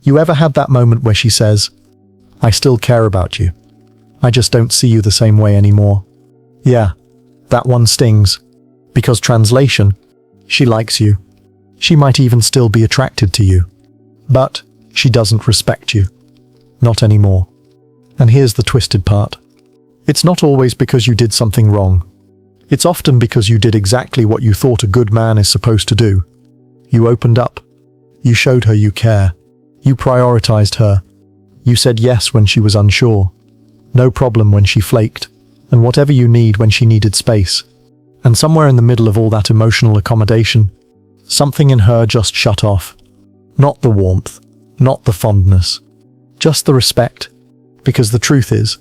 You ever had that moment where she says, "I still care about you. I just don't see you the same way anymore"? Yeah, that one stings. Because translation, she likes you. She might even still be attracted to you. But she doesn't respect you. Not anymore. And here's the twisted part. It's not always because you did something wrong. It's often because you did exactly what you thought a good man is supposed to do. You opened up. You showed her you care. You prioritized her. You said yes when she was unsure. No problem when she flaked. And whatever you need when she needed space. And somewhere in the middle of all that emotional accommodation, something in her just shut off. Not the warmth, not the fondness, just the respect. Because the truth is,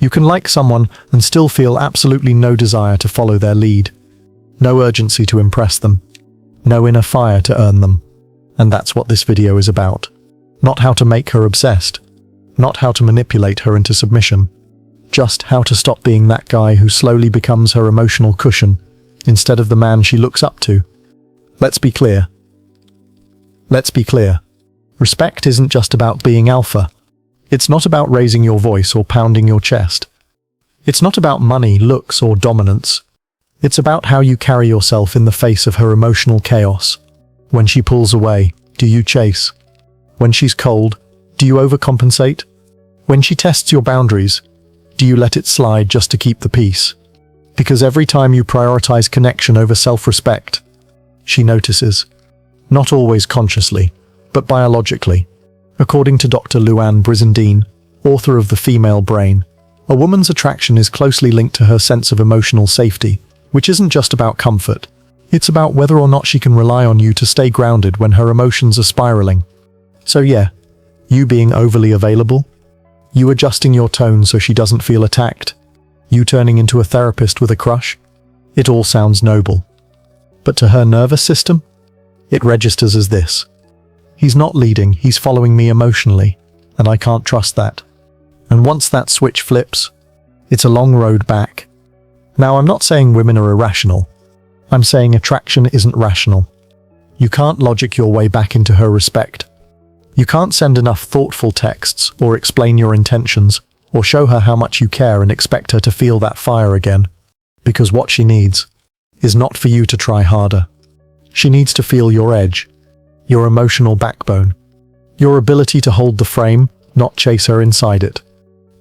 you can like someone and still feel absolutely no desire to follow their lead. No urgency to impress them. No inner fire to earn them. And that's what this video is about. Not how to make her obsessed. Not how to manipulate her into submission. Just how to stop being that guy who slowly becomes her emotional cushion instead of the man she looks up to. Let's be clear. Let's be clear. Respect isn't just about being alpha. It's not about raising your voice or pounding your chest. It's not about money, looks, or dominance. It's about how you carry yourself in the face of her emotional chaos. When she pulls away, do you chase? When she's cold, do you overcompensate? When she tests your boundaries, do you let it slide just to keep the peace? Because every time you prioritize connection over self-respect, she notices. Not always consciously, but biologically. According to Dr. Luann Brizendine, author of The Female Brain, a woman's attraction is closely linked to her sense of emotional safety, which isn't just about comfort. It's about whether or not she can rely on you to stay grounded when her emotions are spiraling. So yeah, you being overly available, you adjusting your tone so she doesn't feel attacked, you turning into a therapist with a crush, it all sounds noble. But to her nervous system, it registers as this. He's not leading, he's following me emotionally, and I can't trust that. And once that switch flips, it's a long road back. Now, I'm not saying women are irrational. I'm saying attraction isn't rational. You can't logic your way back into her respect. You can't send enough thoughtful texts or explain your intentions or show her how much you care and expect her to feel that fire again. Because what she needs is not for you to try harder. She needs to feel your edge, your emotional backbone, your ability to hold the frame, not chase her inside it.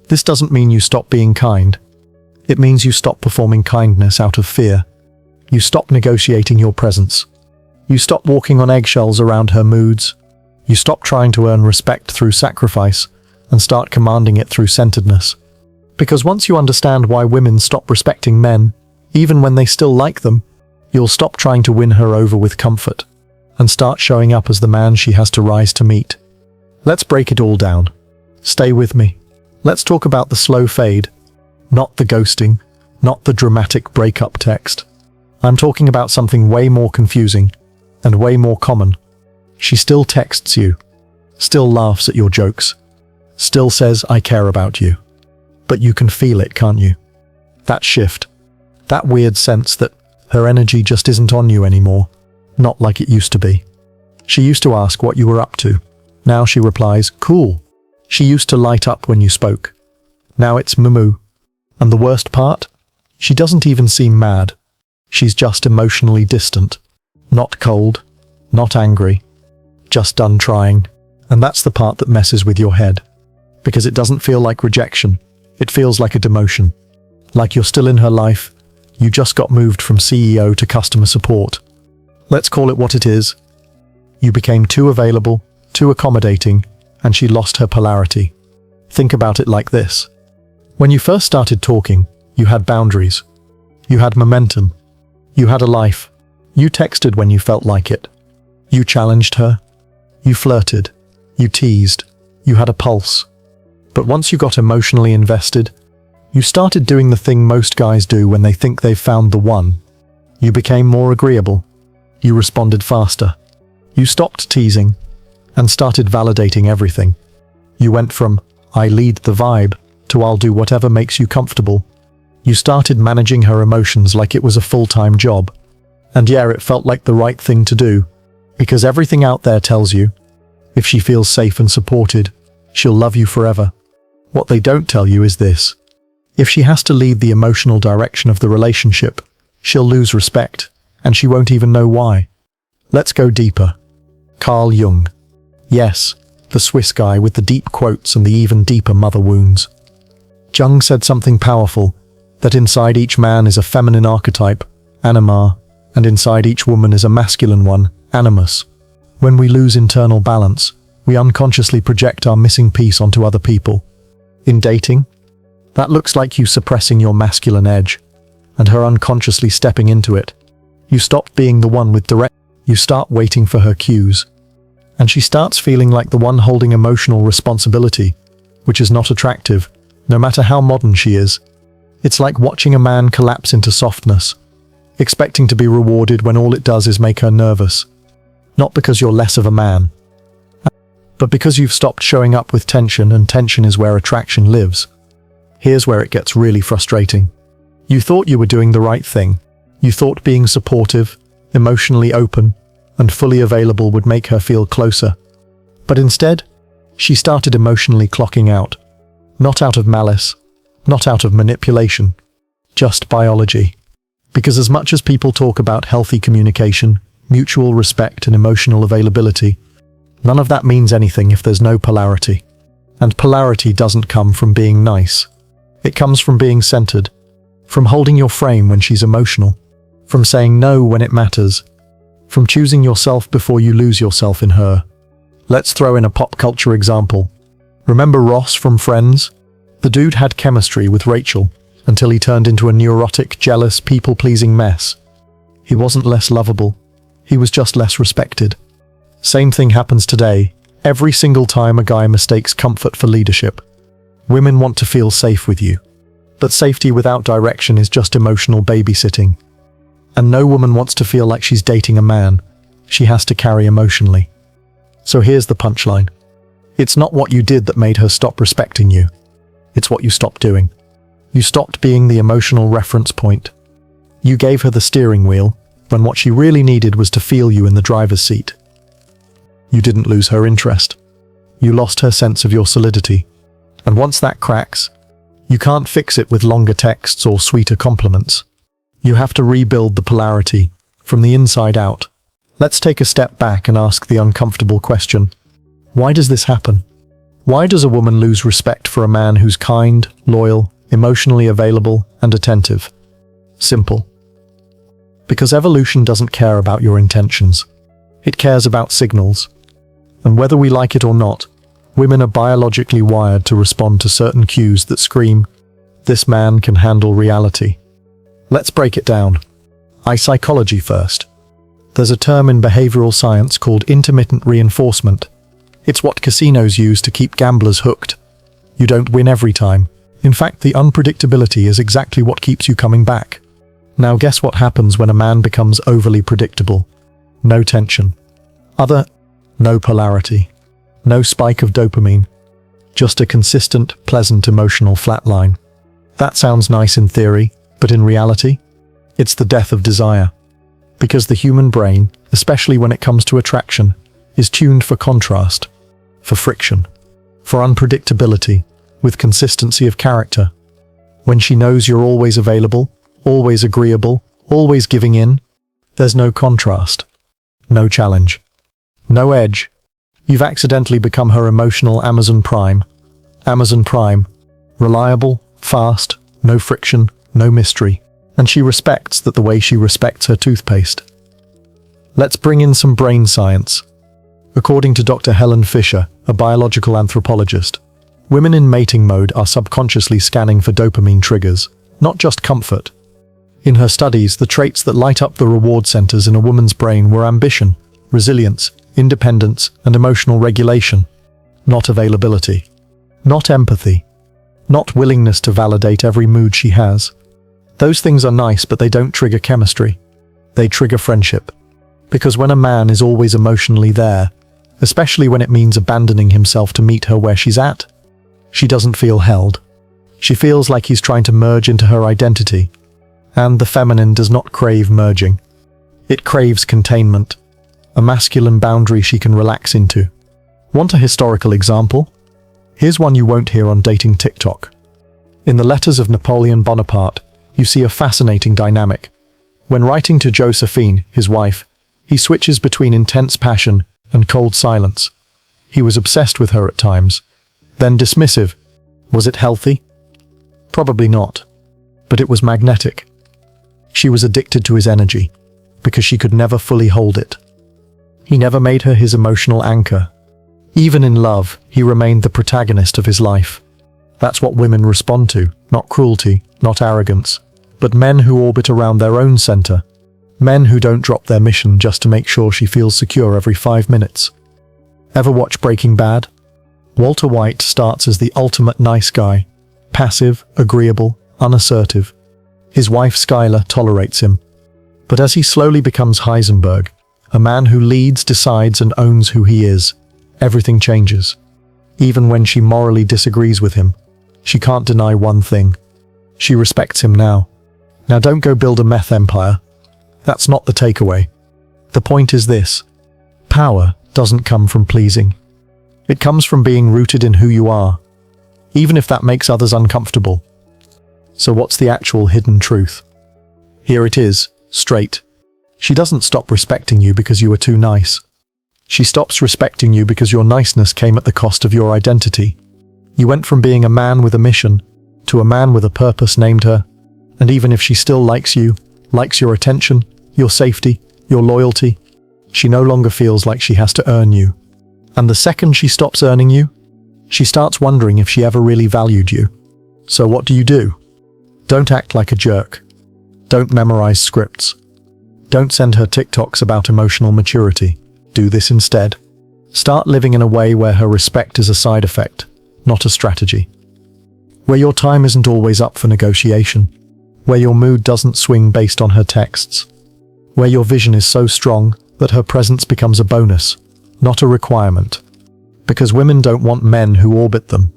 This doesn't mean you stop being kind. It means you stop performing kindness out of fear. You stop negotiating your presence. You stop walking on eggshells around her moods. You stop trying to earn respect through sacrifice and start commanding it through centeredness. Because once you understand why women stop respecting men, even when they still like them, you'll stop trying to win her over with comfort and start showing up as the man she has to rise to meet. Let's break it all down. Stay with me. Let's talk about the slow fade, not the ghosting, not the dramatic breakup text. I'm talking about something way more confusing and way more common. She still texts you, still laughs at your jokes, still says, "I care about you." But you can feel it, can't you? That shift, that weird sense that her energy just isn't on you anymore, not like it used to be. She used to ask what you were up to. Now she replies, "Cool." She used to light up when you spoke. Now it's moo. And the worst part? She doesn't even seem mad. She's just emotionally distant. Not cold, not angry, just done trying. And that's the part that messes with your head. Because it doesn't feel like rejection. It feels like a demotion. Like you're still in her life. You just got moved from CEO to customer support. Let's call it what it is. You became too available, too accommodating, and she lost her polarity. Think about it like this. When you first started talking, you had boundaries. You had momentum. You had a life. You texted when you felt like it. You challenged her. You flirted. You teased. You had a pulse. But once you got emotionally invested, you started doing the thing most guys do when they think they've found the one. You became more agreeable. You responded faster. You stopped teasing and started validating everything. You went from, "I lead the vibe," to "I'll do whatever makes you comfortable." You started managing her emotions like it was a full-time job. And yeah, it felt like the right thing to do, because everything out there tells you, If she feels safe and supported, she'll love you forever. What they don't tell you is this. If she has to lead the emotional direction of the relationship, she'll lose respect, and she won't even know why. Let's go deeper. Carl Jung. Yes, the Swiss guy with the deep quotes and the even deeper mother wounds. Jung said something powerful, that inside each man is a feminine archetype, anima, and inside each woman is a masculine one, animus. When we lose internal balance, we unconsciously project our missing piece onto other people. In dating, that looks like you suppressing your masculine edge, and her unconsciously stepping into it. You stop being the one with direct, you start waiting for her cues. And she starts feeling like the one holding emotional responsibility, which is not attractive, no matter how modern she is. It's like watching a man collapse into softness, expecting to be rewarded when all it does is make her nervous. Not because you're less of a man, but because you've stopped showing up with tension, and tension is where attraction lives. Here's where it gets really frustrating. You thought you were doing the right thing. You thought being supportive, emotionally open, and fully available would make her feel closer. But instead, she started emotionally clocking out. Not out of malice, not out of manipulation, just biology. Because as much as people talk about healthy communication, mutual respect and emotional availability, none of that means anything if there's no polarity. And polarity doesn't come from being nice. It comes from being centered, from holding your frame when she's emotional, from saying no when it matters, from choosing yourself before you lose yourself in her. Let's throw in a pop culture example. Remember Ross from Friends? The dude had chemistry with Rachel until he turned into a neurotic, jealous, people-pleasing mess. He wasn't less lovable. He was just less respected. Same thing happens today, every single time a guy mistakes comfort for leadership. Women want to feel safe with you. But safety without direction is just emotional babysitting. And no woman wants to feel like she's dating a man. She has to carry emotionally. So here's the punchline. It's not what you did that made her stop respecting you. It's what you stopped doing. You stopped being the emotional reference point. You gave her the steering wheel, when what she really needed was to feel you in the driver's seat. You didn't lose her interest. You lost her sense of your solidity. And once that cracks, you can't fix it with longer texts or sweeter compliments. You have to rebuild the polarity, from the inside out. Let's take a step back and ask the uncomfortable question. Why does this happen? Why does a woman lose respect for a man who's kind, loyal, emotionally available, and attentive? Simple. Because evolution doesn't care about your intentions. It cares about signals. And whether we like it or not, women are biologically wired to respond to certain cues that scream, "This man can handle reality." Let's break it down. Psychology first. There's a term in behavioral science called intermittent reinforcement. It's what casinos use to keep gamblers hooked. You don't win every time. In fact, the unpredictability is exactly what keeps you coming back. Now guess what happens when a man becomes overly predictable? No tension. No polarity. No spike of dopamine. Just a consistent, pleasant emotional flatline. That sounds nice in theory, but in reality, it's the death of desire. Because the human brain, especially when it comes to attraction, is tuned for contrast, for friction, for unpredictability, with consistency of character. When she knows you're always available, always agreeable, always giving in, there's no contrast, no challenge, no edge. You've accidentally become her emotional Amazon Prime. Amazon Prime, reliable, fast, no friction, no mystery. And she respects that the way she respects her toothpaste. Let's bring in some brain science. According to Dr. Helen Fisher, a biological anthropologist, women in mating mode are subconsciously scanning for dopamine triggers, not just comfort. In her studies, the traits that light up the reward centers in a woman's brain were ambition, resilience, independence, and emotional regulation, not availability, not empathy, not willingness to validate every mood she has. Those things are nice, but they don't trigger chemistry. They trigger friendship. Because when a man is always emotionally there, especially when it means abandoning himself to meet her where she's at, she doesn't feel held. She feels like he's trying to merge into her identity. And the feminine does not crave merging. It craves containment, a masculine boundary she can relax into. Want a historical example? Here's one you won't hear on dating TikTok. In the letters of Napoleon Bonaparte, you see a fascinating dynamic. When writing to Josephine, his wife, he switches between intense passion and cold silence. He was obsessed with her at times, then dismissive. Was it healthy? Probably not. But it was magnetic. She was addicted to his energy, because she could never fully hold it. He never made her his emotional anchor. Even in love, he remained the protagonist of his life. That's what women respond to, not cruelty, not arrogance, but men who orbit around their own center. Men who don't drop their mission just to make sure she feels secure every 5 minutes. Ever watch Breaking Bad? Walter White starts as the ultimate nice guy, passive, agreeable, unassertive. His wife Skylar tolerates him. But as he slowly becomes Heisenberg, a man who leads, decides, and owns who he is, everything changes. Even when she morally disagrees with him, she can't deny one thing. She respects him now. Now don't go build a meth empire. That's not the takeaway. The point is this: power doesn't come from pleasing. It comes from being rooted in who you are, even if that makes others uncomfortable. So what's the actual hidden truth? Here it is, straight. She doesn't stop respecting you because you were too nice. She stops respecting you because your niceness came at the cost of your identity. You went from being a man with a mission to a man with a purpose named her, and even if she still likes you, likes your attention, your safety, your loyalty, she no longer feels like she has to earn you. And the second she stops earning you, she starts wondering if she ever really valued you. So what do? Don't act like a jerk. Don't memorize scripts. Don't send her TikToks about emotional maturity. Do this instead. Start living in a way where her respect is a side effect, not a strategy. Where your time isn't always up for negotiation. Where your mood doesn't swing based on her texts. Where your vision is so strong that her presence becomes a bonus, not a requirement. Because women don't want men who orbit them.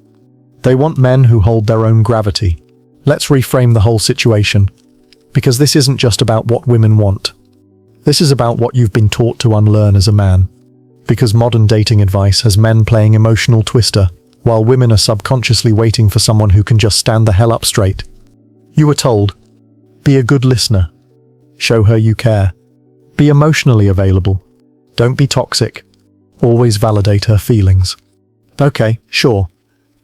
They want men who hold their own gravity. Let's reframe the whole situation. Because this isn't just about what women want. This is about what you've been taught to unlearn as a man. Because modern dating advice has men playing emotional twister, while women are subconsciously waiting for someone who can just stand the hell up straight. You were told, be a good listener. Show her you care. Be emotionally available. Don't be toxic. Always validate her feelings. Okay, sure.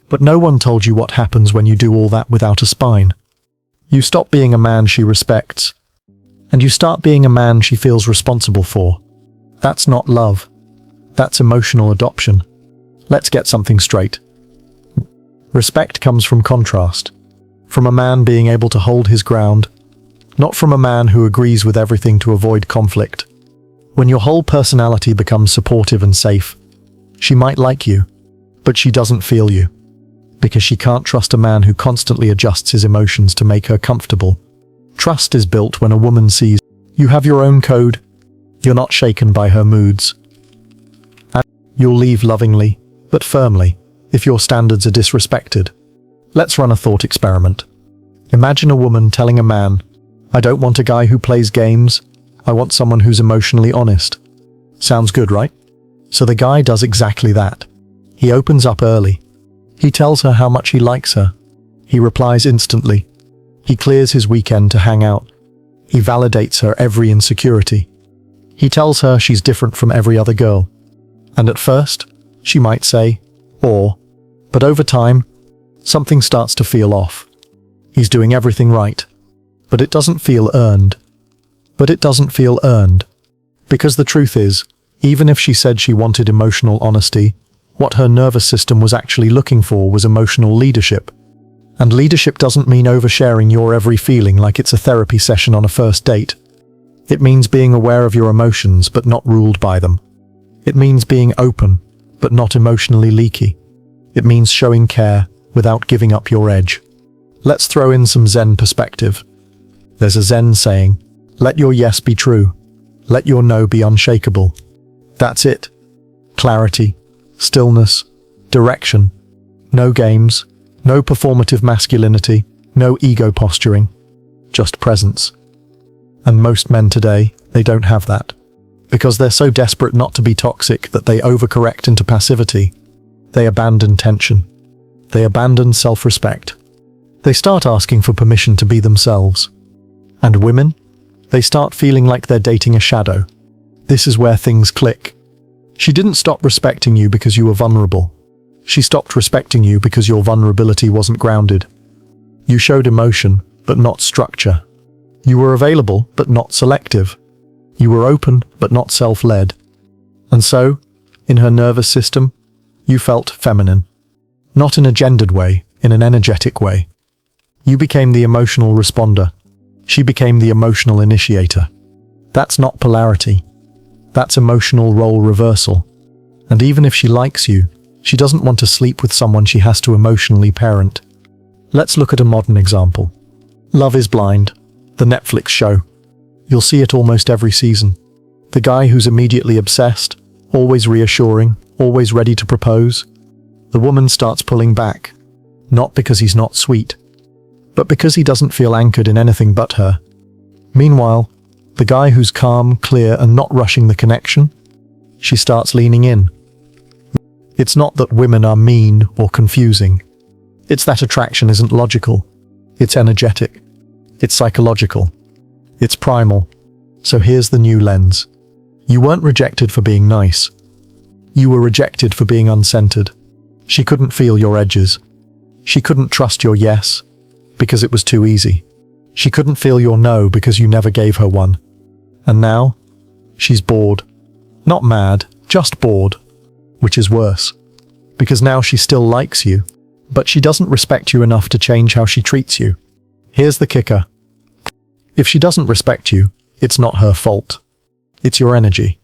But no one told you what happens when you do all that without a spine. You stop being a man she respects, and you start being a man she feels responsible for. That's not love. That's emotional adoption. Let's get something straight. Respect comes from contrast, from a man being able to hold his ground, not from a man who agrees with everything to avoid conflict. When your whole personality becomes supportive and safe, she might like you, but she doesn't feel you, because she can't trust a man who constantly adjusts his emotions to make her comfortable. Trust is built when a woman sees you have your own code, you're not shaken by her moods. And you'll leave lovingly, but firmly, if your standards are disrespected. Let's run a thought experiment. Imagine a woman telling a man, I don't want a guy who plays games, I want someone who's emotionally honest. Sounds good, right? So the guy does exactly that. He opens up early. He tells her how much he likes her. He replies instantly. He clears his weekend to hang out. He validates her every insecurity. He tells her she's different from every other girl. And at first, she might say, but over time, something starts to feel off. He's doing everything right. But it doesn't feel earned. Because the truth is, even if she said she wanted emotional honesty, what her nervous system was actually looking for was emotional leadership. And leadership doesn't mean oversharing your every feeling like it's a therapy session on a first date. It means being aware of your emotions but not ruled by them. It means being open but not emotionally leaky. It means showing care without giving up your edge. Let's throw in some Zen perspective. There's a Zen saying, let your yes be true. Let your no be unshakable. That's it. Clarity, stillness, direction. No games, no performative masculinity, no ego posturing. Just presence. And most men today, they don't have that. Because they're so desperate not to be toxic that they overcorrect into passivity. They abandon tension. They abandon self-respect. They start asking for permission to be themselves. And women? They start feeling like they're dating a shadow. This is where things click. She didn't stop respecting you because you were vulnerable. She stopped respecting you because your vulnerability wasn't grounded. You showed emotion, but not structure. You were available, but not selective. You were open, but not self-led. And so, in her nervous system, you felt feminine. Not in a gendered way, in an energetic way. You became the emotional responder. She became the emotional initiator. That's not polarity. That's emotional role reversal. And even if she likes you, she doesn't want to sleep with someone she has to emotionally parent. Let's look at a modern example. Love is Blind, the Netflix show. You'll see it almost every season. The guy who's immediately obsessed, always reassuring, always ready to propose. The woman starts pulling back, not because he's not sweet, but because he doesn't feel anchored in anything but her. Meanwhile, the guy who's calm, clear, and not rushing the connection, she starts leaning in. It's not that women are mean or confusing. It's that attraction isn't logical. It's energetic. It's psychological. It's primal. So here's the new lens. You weren't rejected for being nice. You were rejected for being uncentered. She couldn't feel your edges. She couldn't trust your yes, because it was too easy. She couldn't feel your no because you never gave her one. And now, she's bored. Not mad, just bored. Which is worse. Because now she still likes you, but she doesn't respect you enough to change how she treats you. Here's the kicker. If she doesn't respect you, it's not her fault. It's your energy,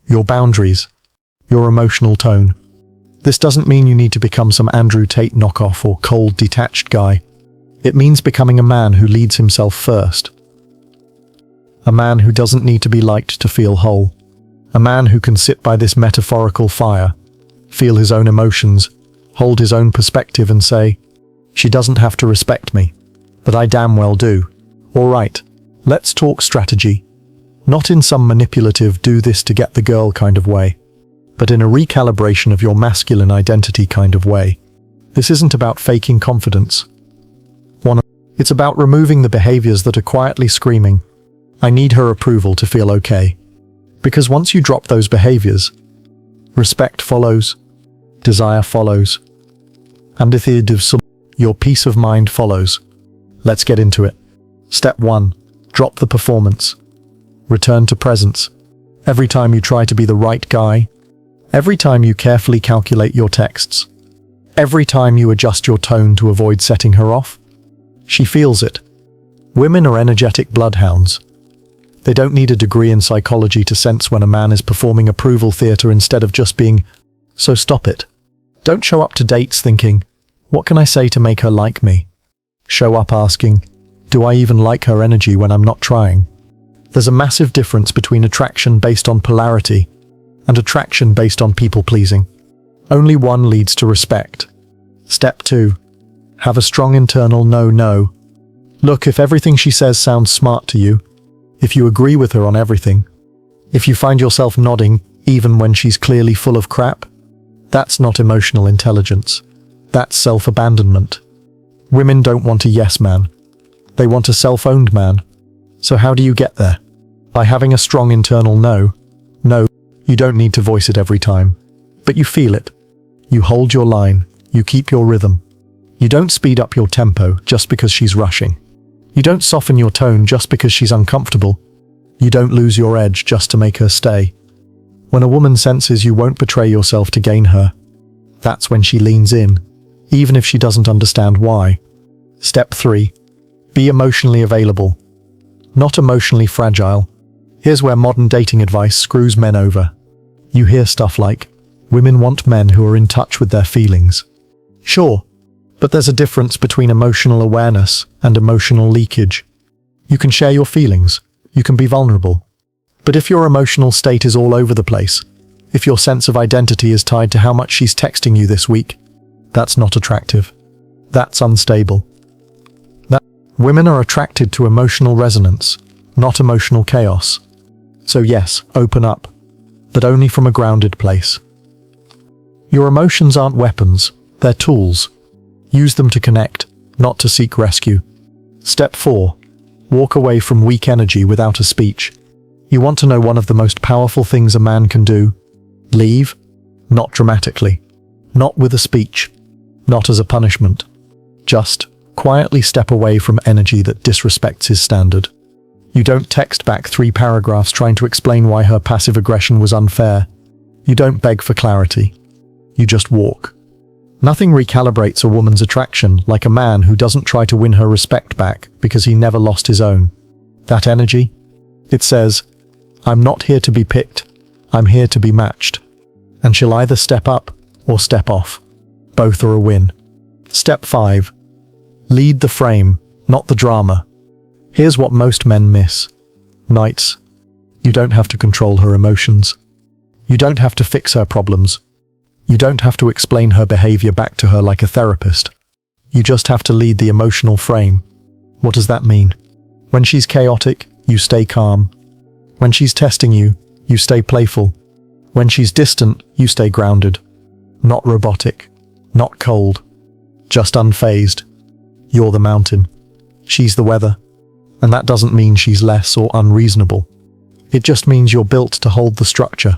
your boundaries, your emotional tone. This doesn't mean you need to become some Andrew Tate knockoff or cold, detached guy. It means becoming a man who leads himself first. A man who doesn't need to be liked to feel whole. A man who can sit by this metaphorical fire, feel his own emotions, hold his own perspective and say, she doesn't have to respect me, but I damn well do. All right, let's talk strategy. Not in some manipulative do this to get the girl kind of way, but in a recalibration of your masculine identity kind of way. This isn't about faking confidence. It's about removing the behaviors that are quietly screaming, I need her approval to feel okay. Because once you drop those behaviors, respect follows, desire follows, and your peace of mind follows. Let's get into it. Step 1. Drop the performance. Return to presence. Every time you try to be the right guy, every time you carefully calculate your texts, every time you adjust your tone to avoid setting her off, she feels it. Women are energetic bloodhounds. They don't need a degree in psychology to sense when a man is performing approval theater instead of just being, so stop it. Don't show up to dates thinking, what can I say to make her like me? Show up asking, do I even like her energy when I'm not trying? There's a massive difference between attraction based on polarity and attraction based on people-pleasing. Only one leads to respect. Step 2. Have a strong internal no. Look, if everything she says sounds smart to you, if you agree with her on everything, if you find yourself nodding even when she's clearly full of crap, that's not emotional intelligence. That's self-abandonment. Women don't want a yes man. They want a self-owned man. So how do you get there? By having a strong internal no. No, you don't need to voice it every time, but you feel it. You hold your line. You keep your rhythm. You don't speed up your tempo just because she's rushing. You don't soften your tone just because she's uncomfortable. You don't lose your edge just to make her stay. When a woman senses you won't betray yourself to gain her, that's when she leans in, even if she doesn't understand why. Step 3. Be emotionally available, not emotionally fragile. Here's where modern dating advice screws men over. You hear stuff like, women want men who are in touch with their feelings. Sure, but there's a difference between emotional awareness and emotional leakage. You can share your feelings, you can be vulnerable. But if your emotional state is all over the place, if your sense of identity is tied to how much she's texting you this week, that's not attractive. That's unstable. Women are attracted to emotional resonance, not emotional chaos. So yes, open up, but only from a grounded place. Your emotions aren't weapons, they're tools. Use them to connect, not to seek rescue. Step 4. Walk away from weak energy without a speech. You want to know one of the most powerful things a man can do? Leave, not dramatically, not with a speech, not as a punishment. Just quietly step away from energy that disrespects his standard. You don't text back 3 paragraphs trying to explain why her passive aggression was unfair. You don't beg for clarity. You just walk. Nothing recalibrates a woman's attraction like a man who doesn't try to win her respect back because he never lost his own. That energy? It says, I'm not here to be picked, I'm here to be matched. And she'll either step up or step off. Both are a win. Step 5. Lead the frame, not the drama. Here's what most men miss. Nights. You don't have to control her emotions. You don't have to fix her problems. You don't have to explain her behavior back to her like a therapist. You just have to lead the emotional frame. What does that mean? When she's chaotic, you stay calm. When she's testing you, you stay playful. When she's distant, you stay grounded. Not robotic, not cold, just unfazed. You're the mountain. She's the weather. And that doesn't mean she's less or unreasonable. It just means you're built to hold the structure.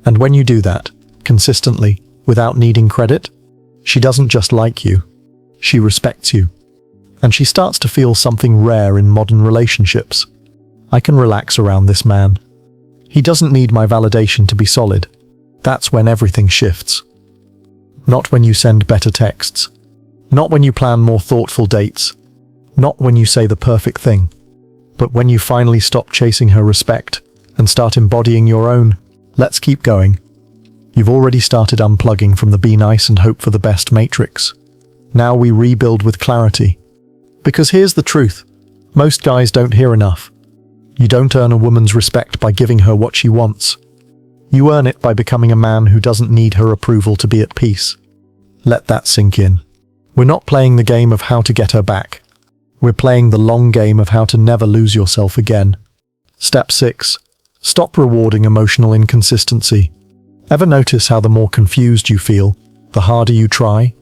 And when you do that, consistently, without needing credit, she doesn't just like you, she respects you. And she starts to feel something rare in modern relationships. I can relax around this man. He doesn't need my validation to be solid. That's when everything shifts. Not when you send better texts. Not when you plan more thoughtful dates. Not when you say the perfect thing. But when you finally stop chasing her respect and start embodying your own. Let's keep going. You've already started unplugging from the be nice and hope for the best matrix. Now we rebuild with clarity. Because here's the truth. Most guys don't hear enough. You don't earn a woman's respect by giving her what she wants. You earn it by becoming a man who doesn't need her approval to be at peace. Let that sink in. We're not playing the game of how to get her back. We're playing the long game of how to never lose yourself again. Step 6. Stop rewarding emotional inconsistency. Ever notice how the more confused you feel, the harder you try?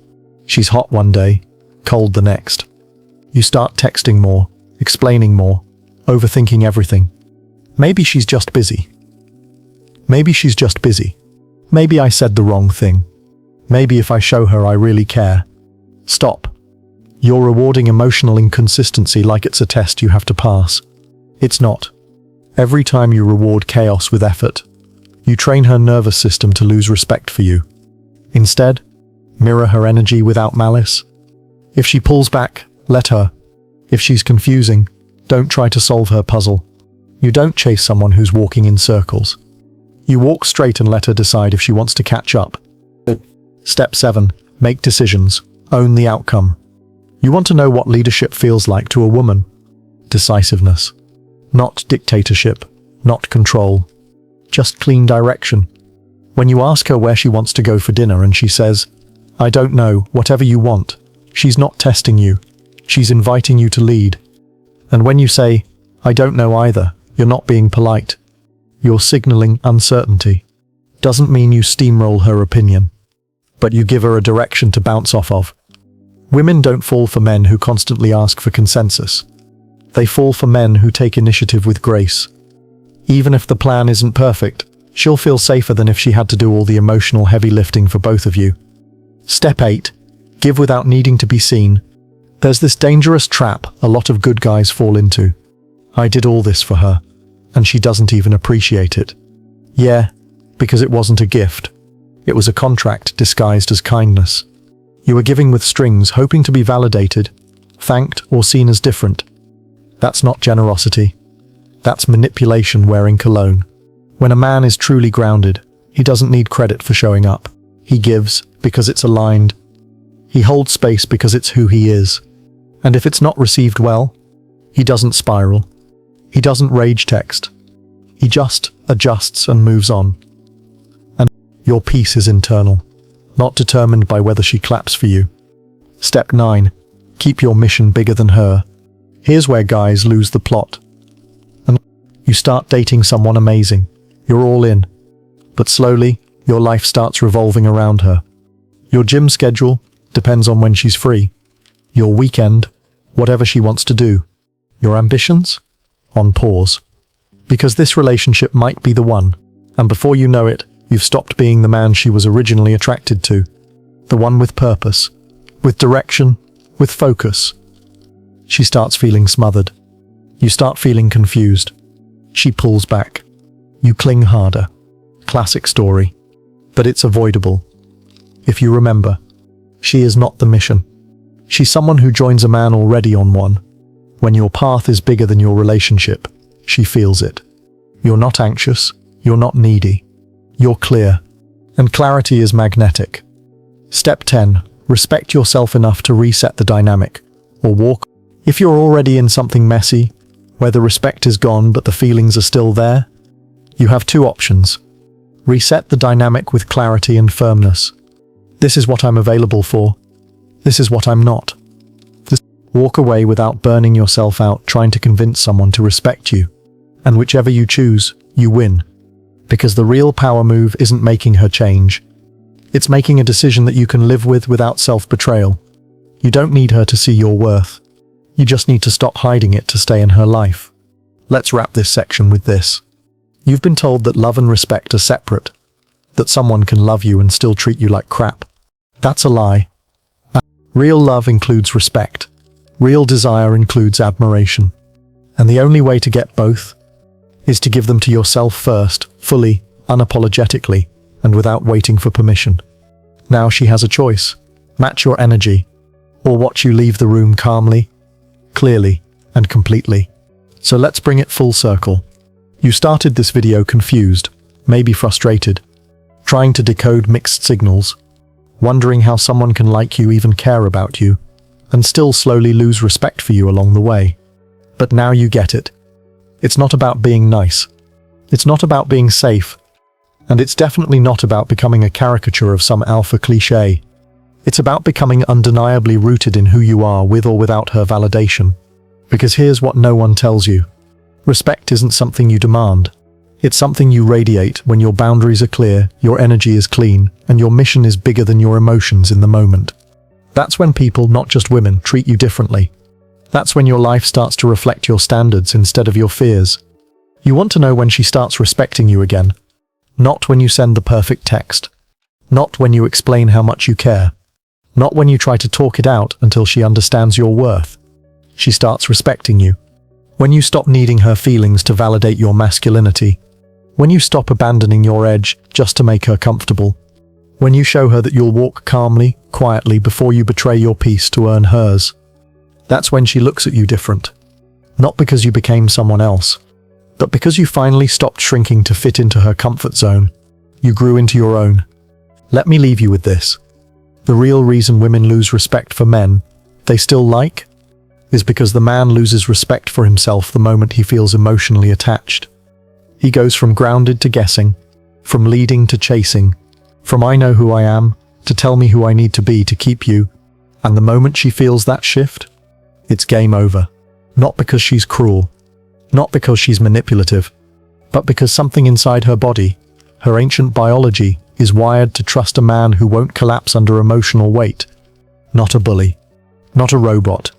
She's hot one day, cold the next. You start texting more, explaining more, overthinking everything. Maybe she's just busy. Maybe she's just busy. Maybe I said the wrong thing. Maybe if I show her I really care. Stop. You're rewarding emotional inconsistency like it's a test you have to pass. It's not. Every time you reward chaos with effort, you train her nervous system to lose respect for you. Instead, mirror her energy without malice. If she pulls back, let her. If she's confusing, don't try to solve her puzzle. You don't chase someone who's walking in circles. You walk straight and let her decide if she wants to catch up. Step 7. Make decisions. Own the outcome. You want to know what leadership feels like to a woman. Decisiveness. Not dictatorship. Not control. Just clean direction. When you ask her where she wants to go for dinner and she says, I don't know, whatever you want, she's not testing you. She's inviting you to lead. And when you say, I don't know either, you're not being polite. You're signaling uncertainty. Doesn't mean you steamroll her opinion, but you give her a direction to bounce off of. Women don't fall for men who constantly ask for consensus. They fall for men who take initiative with grace. Even if the plan isn't perfect, she'll feel safer than if she had to do all the emotional heavy lifting for both of you. Step 8. Give without needing to be seen. There's this dangerous trap a lot of good guys fall into. I did all this for her, and she doesn't even appreciate it. Yeah, because it wasn't a gift. It was a contract disguised as kindness. You were giving with strings, hoping to be validated, thanked, or seen as different. That's not generosity. That's manipulation wearing cologne. When a man is truly grounded, he doesn't need credit for showing up. He gives because it's aligned. He holds space because it's who he is. And if it's not received well, he doesn't spiral. He doesn't rage text. He just adjusts and moves on. And your peace is internal, not determined by whether she claps for you. Step 9. Keep your mission bigger than her. Here's where guys lose the plot. And You start dating someone amazing. You're all in. But slowly, your life starts revolving around her. Your gym schedule depends on when she's free. Your weekend, whatever she wants to do. Your ambitions? On pause. Because this relationship might be the one, and before you know it, you've stopped being the man she was originally attracted to. The one with purpose, with direction, with focus. She starts feeling smothered. You start feeling confused. She pulls back. You cling harder. Classic story. But it's avoidable. If you remember, she is not the mission. She's someone who joins a man already on one. When your path is bigger than your relationship, she feels it. You're not anxious. You're not needy. You're clear. And clarity is magnetic. Step 10. Respect yourself enough to reset the dynamic, or walk. If you're already in something messy, where the respect is gone but the feelings are still there, you have two options. Reset the dynamic with clarity and firmness. This is what I'm available for. This is what I'm not. Walk away without burning yourself out trying to convince someone to respect you. And whichever you choose, you win. Because the real power move isn't making her change. It's making a decision that you can live with without self-betrayal. You don't need her to see your worth. You just need to stop hiding it to stay in her life. Let's wrap this section with this. You've been told that love and respect are separate. That someone can love you and still treat you like crap. That's a lie. Real love includes respect. Real desire includes admiration. And the only way to get both is to give them to yourself first, fully, unapologetically, and without waiting for permission. Now she has a choice. Match your energy, or watch you leave the room calmly, clearly, and completely. So let's bring it full circle. You started this video confused, maybe frustrated, trying to decode mixed signals, wondering how someone can like you, even care about you, and still slowly lose respect for you along the way. But now you get it. It's not about being nice. It's not about being safe. And it's definitely not about becoming a caricature of some alpha cliché. It's about becoming undeniably rooted in who you are with or without her validation. Because here's what no one tells you. Respect isn't something you demand. It's something you radiate when your boundaries are clear, your energy is clean, and your mission is bigger than your emotions in the moment. That's when people, not just women, treat you differently. That's when your life starts to reflect your standards instead of your fears. You want to know when she starts respecting you again. Not when you send the perfect text. Not when you explain how much you care. Not when you try to talk it out until she understands your worth. She starts respecting you. When you stop needing her feelings to validate your masculinity. When you stop abandoning your edge just to make her comfortable. When you show her that you'll walk calmly, quietly before you betray your peace to earn hers. That's when she looks at you different. Not because you became someone else, but because you finally stopped shrinking to fit into her comfort zone. You grew into your own. Let me leave you with this. The real reason women lose respect for men they still like is because the man loses respect for himself the moment he feels emotionally attached. He goes from grounded to guessing, from leading to chasing, from I know who I am to tell me who I need to be to keep you. And the moment she feels that shift, it's game over. Not because she's cruel, not because she's manipulative, but because something inside her body, her ancient biology, is wired to trust a man who won't collapse under emotional weight. Not a bully, not a robot,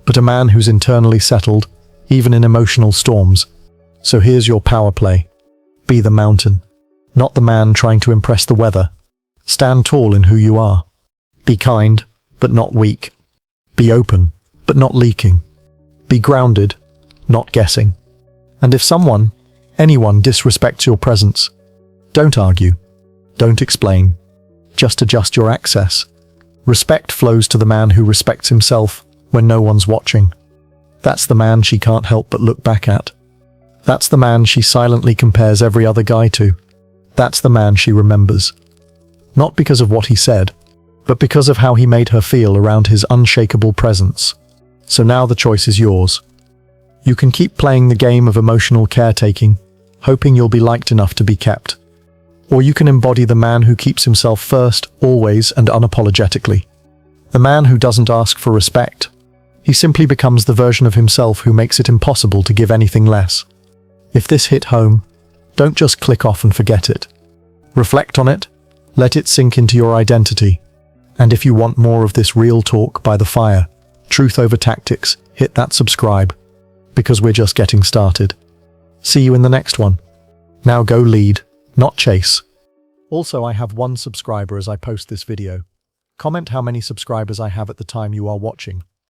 but a man who's internally settled, even in emotional storms. So here's your power play. Be the mountain, not the man trying to impress the weather. Stand tall in who you are. Be kind, but not weak. Be open, but not leaking. Be grounded, not guessing. And if someone, anyone disrespects your presence, don't argue. Don't explain. Just adjust your access. Respect flows to the man who respects himself when no one's watching. That's the man she can't help but look back at. That's the man she silently compares every other guy to. That's the man she remembers. Not because of what he said, but because of how he made her feel around his unshakable presence. So now the choice is yours. You can keep playing the game of emotional caretaking, hoping you'll be liked enough to be kept. Or you can embody the man who keeps himself first, always and unapologetically. The man who doesn't ask for respect. He simply becomes the version of himself who makes it impossible to give anything less. If this hit home, don't just click off and forget it. Reflect on it, let it sink into your identity. And if you want more of this real talk by the fire, truth over tactics, hit that subscribe, because we're just getting started. See you in the next one. Now go lead, not chase. Also, I have 1 subscriber as I post this video. Comment how many subscribers I have at the time you are watching.